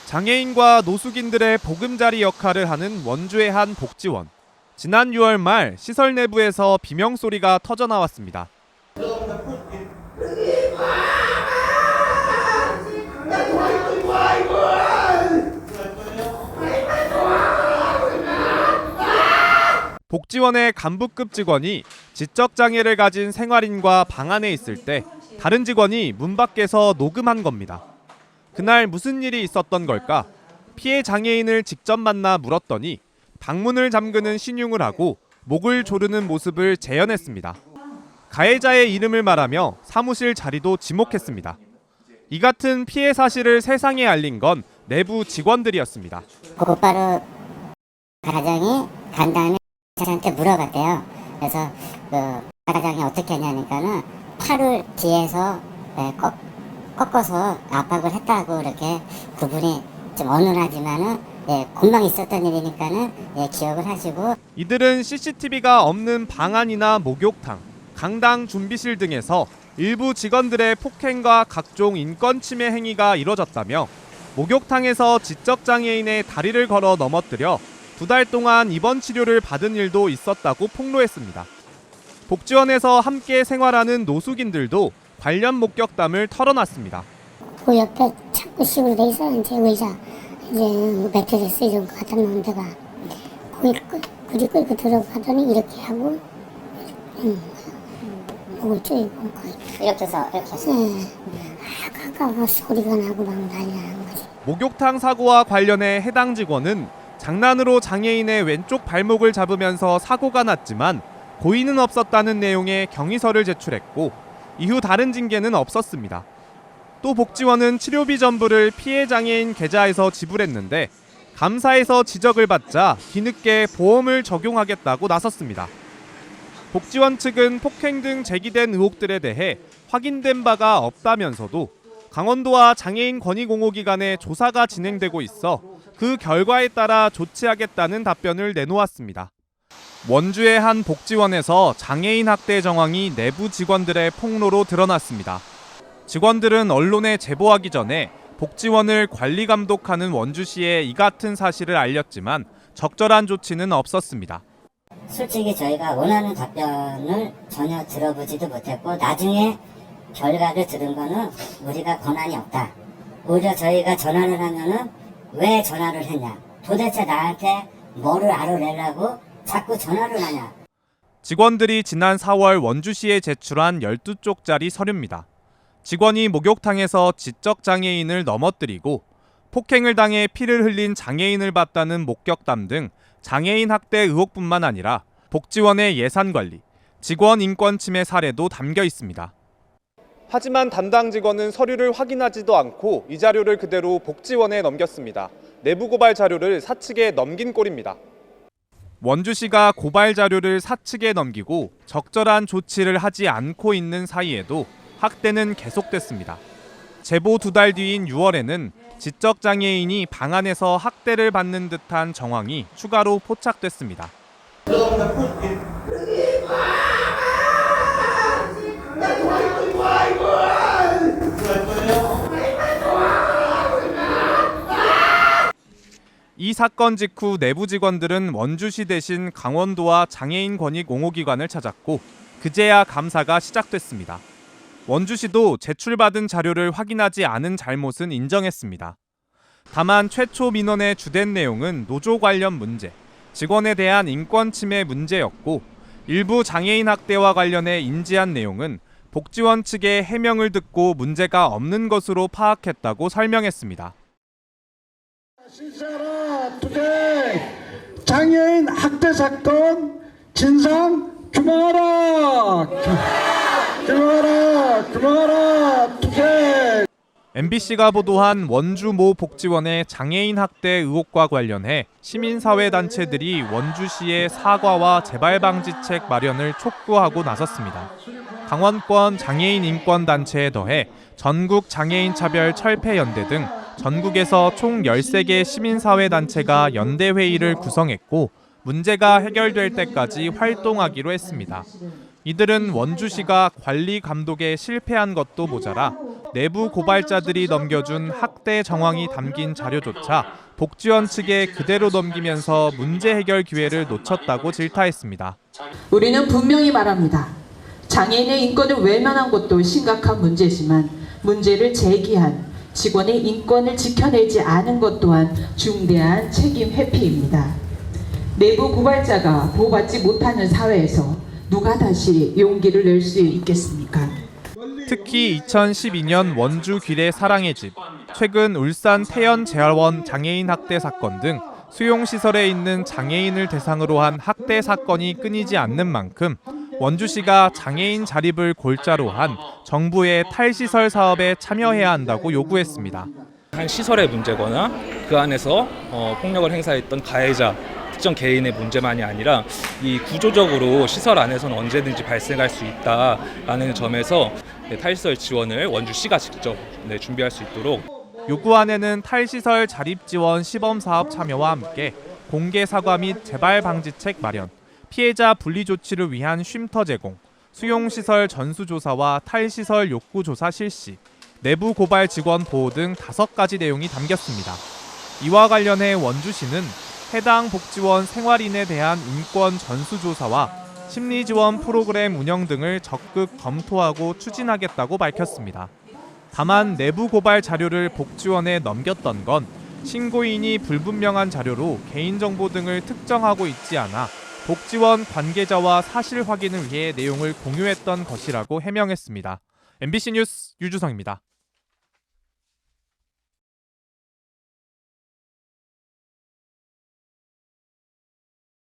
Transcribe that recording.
장애인과 노숙인들의 보금자리 역할을 하는 원주의 한 복지원. 지난 6월 말 시설 내부에서 비명 소리가 터져 나왔습니다. 복지원의 간부급 직원이 지적 장애를 가진 생활인과 방 안에 있을 때 다른 직원이 문 밖에서 녹음한 겁니다. 그날 무슨 일이 있었던 걸까? 피해 장애인을 직접 만나 물었더니 방문을 잠그는 신용을 하고 목을 조르는 모습을 재현했습니다. 가해자의 이름을 말하며 사무실 자리도 지목했습니다. 이 같은 피해 사실을 세상에 알린 건 내부 직원들이었습니다. 곧바로 가장이 간 다음에 저한테 물어봤대요. 그래서 가장이 어떻게 하냐니까는 팔을 뒤에서 꺾어서 압박을 했다고 이렇게 그분이 좀 어눌하지만은 금방 있었던 일이니까는 기억을 하시고. 이들은 CCTV가 없는 방 안이나 목욕탕, 강당 준비실 등에서 일부 직원들의 폭행과 각종 인권 침해 행위가 이뤄졌다며 목욕탕에서 지적 장애인의 다리를 걸어 넘어뜨려 2달 동안 입원 치료를 받은 일도 있었다고 폭로했습니다. 복지원에서 함께 생활하는 노숙인들도 관련 목격담을 털어놨습니다. 그 옆에 창구식으로 돼 있어. 이제 의자, 이제 매트리스 이런 거 갖다 놓은 데가 거기 끌고 들어가더니 이렇게 하고 목을 쪼이고 이렇게 해서 아까 소리가 나고 막 난리 나는 거지. 목욕탕 사고와 관련해 해당 직원은 장난으로 장애인의 왼쪽 발목을 잡으면서 사고가 났지만 고의는 없었다는 내용의 경위서를 제출했고 이후 다른 징계는 없었습니다. 또 복지원은 치료비 전부를 피해 장애인 계좌에서 지불했는데 감사에서 지적을 받자 뒤늦게 보험을 적용하겠다고 나섰습니다. 복지원 측은 폭행 등 제기된 의혹들에 대해 확인된 바가 없다면서도 강원도와 장애인 권익옹호기관의 조사가 진행되고 있어 그 결과에 따라 조치하겠다는 답변을 내놓았습니다. 원주의 한 복지원에서 장애인 학대 정황이 내부 직원들의 폭로로 드러났습니다. 직원들은 언론에 제보하기 전에 복지원을 관리 감독하는 원주시에 이 같은 사실을 알렸지만 적절한 조치는 없었습니다. 솔직히 저희가 원하는 답변을 전혀 들어보지도 못했고 나중에 결과를 들은 거는 우리가 권한이 없다. 오히려 저희가 전화를 하면은 왜 전화를 했냐? 도대체 나한테 뭐를 알아내려고 자꾸 전화를 하냐? 직원들이 지난 4월 원주시에 제출한 12쪽짜리 서류입니다. 직원이 목욕탕에서 지적 장애인을 넘어뜨리고 폭행을 당해 피를 흘린 장애인을 봤다는 목격담 등 장애인 학대 의혹뿐만 아니라 복지원의 예산 관리, 직원 인권 침해 사례도 담겨 있습니다. 하지만 담당 직원은 서류를 확인하지도 않고 이 자료를 그대로 복지원에 넘겼습니다. 내부 고발 자료를 사측에 넘긴 꼴입니다. 원주시가 고발 자료를 사측에 넘기고 적절한 조치를 하지 않고 있는 사이에도 학대는 계속됐습니다. 제보 2달 뒤인 6월에는 지적 장애인이 방 안에서 학대를 받는 듯한 정황이 추가로 포착됐습니다. 이 사건 직후 내부 직원들은 원주시 대신 강원도와 장애인 권익 옹호기관을 찾았고 그제야 감사가 시작됐습니다. 원주시도 제출받은 자료를 확인하지 않은 잘못은 인정했습니다. 다만 최초 민원의 주된 내용은 노조 관련 문제, 직원에 대한 인권 침해 문제였고 일부 장애인 학대와 관련해 인지한 내용은 복지원 측의 해명을 듣고 문제가 없는 것으로 파악했다고 설명했습니다. 실세하라 투쟁! 장애인 학대 사건 진상 규명하라! 규명하라 투쟁! MBC가 보도한 원주 모 복지원의 장애인 학대 의혹과 관련해 시민사회단체들이 원주시의 사과와 재발방지책 마련을 촉구하고 나섰습니다. 강원권 장애인 인권단체에 더해 전국 장애인 차별 철폐연대 등 전국에서 총 13개 시민사회단체가 연대회의를 구성했고 문제가 해결될 때까지 활동하기로 했습니다. 이들은 원주시가 관리 감독에 실패한 것도 모자라 내부 고발자들이 넘겨준 학대 정황이 담긴 자료조차 복지원 측에 그대로 넘기면서 문제 해결 기회를 놓쳤다고 질타했습니다. 우리는 분명히 말합니다. 장애인의 인권을 외면한 것도 심각한 문제지만 문제를 제기한 직원의 인권을 지켜내지 않은 것 또한 중대한 책임 회피입니다. 내부 고발자가 보호받지 못하는 사회에서 누가 다시 용기를 낼 수 있겠습니까? 특히 2012년 원주 귀래 사랑의 집, 최근 울산 태연 재활원 장애인 학대 사건 등 수용시설에 있는 장애인을 대상으로 한 학대 사건이 끊이지 않는 만큼 원주시가 장애인 자립을 골자로 한 정부의 탈시설 사업에 참여해야 한다고 요구했습니다. 한 시설의 문제거나 그 안에서 폭력을 행사했던 가해자, 특정 개인의 문제만이 아니라 이 구조적으로 시설 안에서는 언제든지 발생할 수 있다라는 점에서 탈시설 지원을 원주시가 직접 준비할 수 있도록 요구안에는 탈시설 자립지원 시범사업 참여와 함께 공개 사과 및 재발 방지책 마련, 피해자 분리 조치를 위한 쉼터 제공, 수용시설 전수조사와 탈시설 욕구조사 실시, 내부 고발 직원 보호 등 5가지 내용이 담겼습니다. 이와 관련해 원주시는 해당 복지원 생활인에 대한 인권 전수조사와 심리지원 프로그램 운영 등을 적극 검토하고 추진하겠다고 밝혔습니다. 다만 내부 고발 자료를 복지원에 넘겼던 건 신고인이 불분명한 자료로 개인정보 등을 특정하고 있지 않아 복지원 관계자와 사실 확인을 위해 내용을 공유했던 것이라고 해명했습니다. MBC 뉴스 유주성입니다.